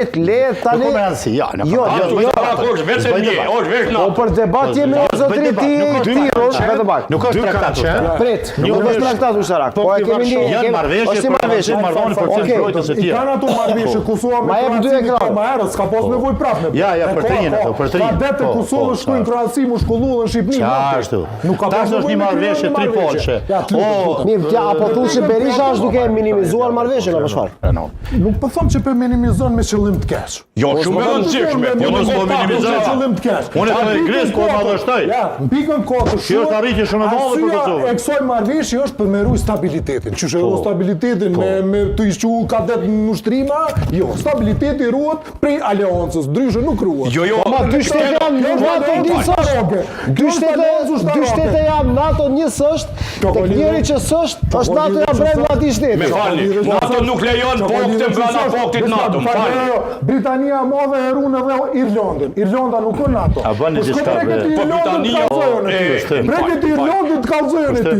Le tani. Nuk me anësi, ja. Po për debat jemi o zotri ti Tirosh, vetëm bak. Nuk është traktat. Prit, nuk është traktat ushtarak. Po e kemi një, janë marrëveshje, është marrëveshje, marrëdhënie për çështjes e tjera. Kanë ato marrëveshje Kosova me Kroacinë, më herët s'ka pas nevojë prapë. Ja, për të rinë ato, për të rinë. Detë Kosovë shkojnë Kroaci, mu shkollullën Shqipëni. Ashtu. Nuk ka pas një marrëveshje tripolshe. Mirë, apo thush që Berisha është duke minimizuar marrëveshjen apo çfarë? Nuk po them që po minimizon me qëllim të keq. Jo, shumë e rëndësishme. Mos po minimizoj qëllim të keq. Unë të Gres po madhështoj. Ja, pikën kohë Kjo është arritje shumë e madhe për Kosovën. E kësaj marrëveshje është për me ruaj stabilitetin. Qysh e ruaj stabilitetin me të ishu kadet në ushtrima? Jo, stabiliteti ruhet prej aleancës, ndryshe nuk ruhet. Jo, Ma dy shtete janë NATO njësë është. Dy shtete janë NATO njësë është. Tek njëri që s'është NATO ja brenda atij shteti. Me falni, NATO nuk lejon pokët brenda pokëtit NATO. Britania e Madhe e ruan edhe Irlandën. Irlanda nuk ka NATO. A bën diçka Po Britania Bregët Irlandën të kallzojnë ti.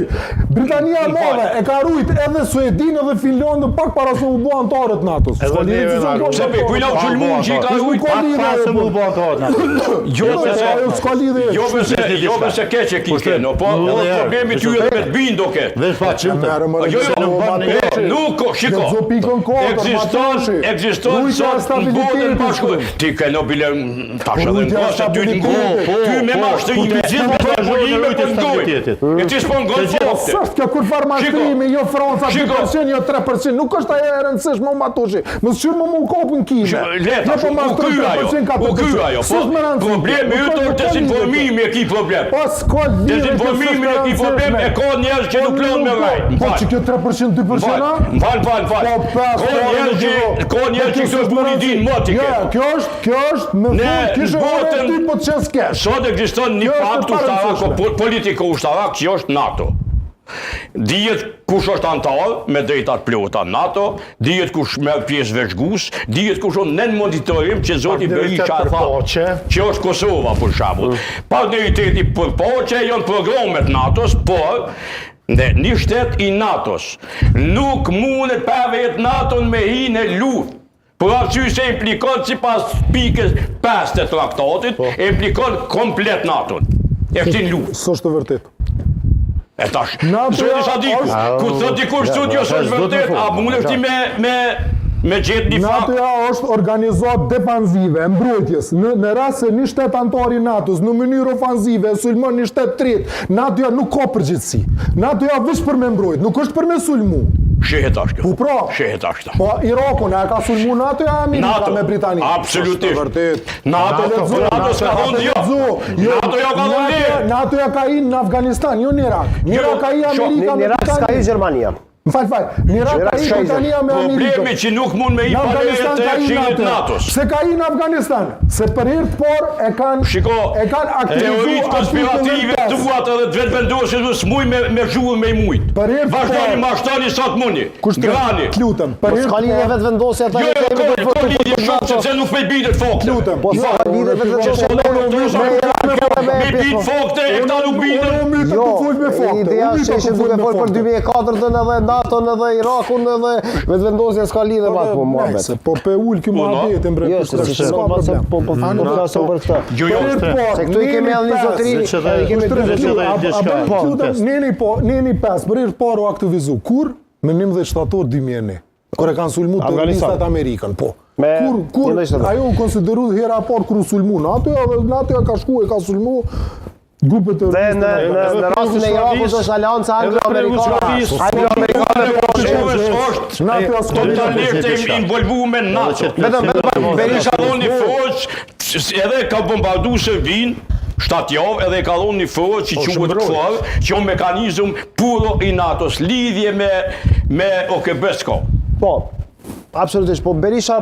Britania e Madhe e ka ruajt edhe Suedin edhe Finlandën pak para se u bë antarët NATO-s. Çepi, kujna u çulmun që i ka ruajt Pas se mu bën ato. Jo se keq e kike, no po problemi ty edhe me të bindo ke. Veç faqe. Nuk, shiko. Ekziston sot në botën bashkuar. Ti ke no bile tash edhe në kohë ty të ngoj. Ty me mashtrim me gjithë probleme të ngoj. E ti s'po ngon fokte. S'është kjo kur farmashtrimi, jo Franca 2%, jo 3%, nuk është ajo e rëndësishme më matushi. Mos shur më kopën kime. Leta, u ky ajo. Problemi ytë është dezinformimi e ki problem. Dezinformimi e ki problem e ka njerëz që nuk lënë me rajt. Po që kjo 3%, 2%? Val. Ka njerëz që këto buri din motike. Kjo është me fund kishe ore ty po të qenë s'kesh. Sot ekziston një pakt ushtarak, politiko ushtarak që është NATO. Dihet kush është antar me drejtat plota NATO, dihet kush merr pjesë veçgus, dihet kush është nën monitorim që zoti Berisha e tha që është Kosova për shembull. Partneriteti për paqe janë programet NATO-s, por një shtet i NATO-s nuk mundet pa vetë NATO-n me hinë në luftë. Për arsye se implikon sipas pikës 5 të traktatit, implikon komplet NATO-n. E shtin luftë. S'është të vërtet. E tash, zoti Sadiku, kur thot dikush studio s'është vërtet, a mundesh ti me gjetë një fakt? NATO është organizuar defanzive, mbrojtjes. Në rast se një shtet antar i NATO-s në mënyrë ofanzive sulmon një shtet tret, NATO nuk ka përgjegjësi. NATO vetëm për me mbrojt, nuk është për me sulmu. Shehet ashtu. Po pra. Shehet ashtu. Po Irakun e ka sulmu NATO Amerika me Britani. Absolutisht. NATO s'ka thonë jo. NATO ja ka thonë. NATO ja ka inë në Afganistan, jo në Irak. Në Irak ka inë Amerika me Irak s'ka inë Gjermania. Fal. Në Irak ka inë Britania me Amerikën. Problemi që nuk mund me i parë të shinit NATO-s. Se ka inë Afganistan. Se për herë të parë e kanë aktivizuar teoritë konspirative tuat edhe të vetëvendosjes s'muj me zhuar me i mujt. Vazhdoni mashtoni sot mundi. Grani. Lutem. Po s'ka lidhje vetëvendosja ata. Jo, ka lidhje shumë sepse nuk me bitet fokte. Lutem. Po s'ka lidhje vetëvendosja me bit fokte e këta nuk biten. Jo, ideja është që duke folë për 2004-ën edhe NATO-n edhe Irakun edhe vetëvendosja s'ka lidhje me atë muhabet. Po pe ul ky muhabet e mbret. Po flasim për këtë. Jo, se këtu i kemi edhe një zotëri, i kemi Neni 5, për herë parë u aktivizu. Kur? Me 11 shtator 2001. Kur e kanë sulmu terroristat Amerikën, po. Kur ajo u konsideru hera parë kur u sulmu NATO ka shku e ka sulmu grupet të në rastin e Irakut është alianca anglo-amerikane. Është totalisht involvuar me NATO. Vetëm Berisha dhoni forcë, edhe ka bombarduar Serbinë 7 javë edhe ka dhonë një forcë që quhet KFOR, që është mekanizëm puro i NATO-s, lidhje me OKB-s. Po, absolutisht, po Berisha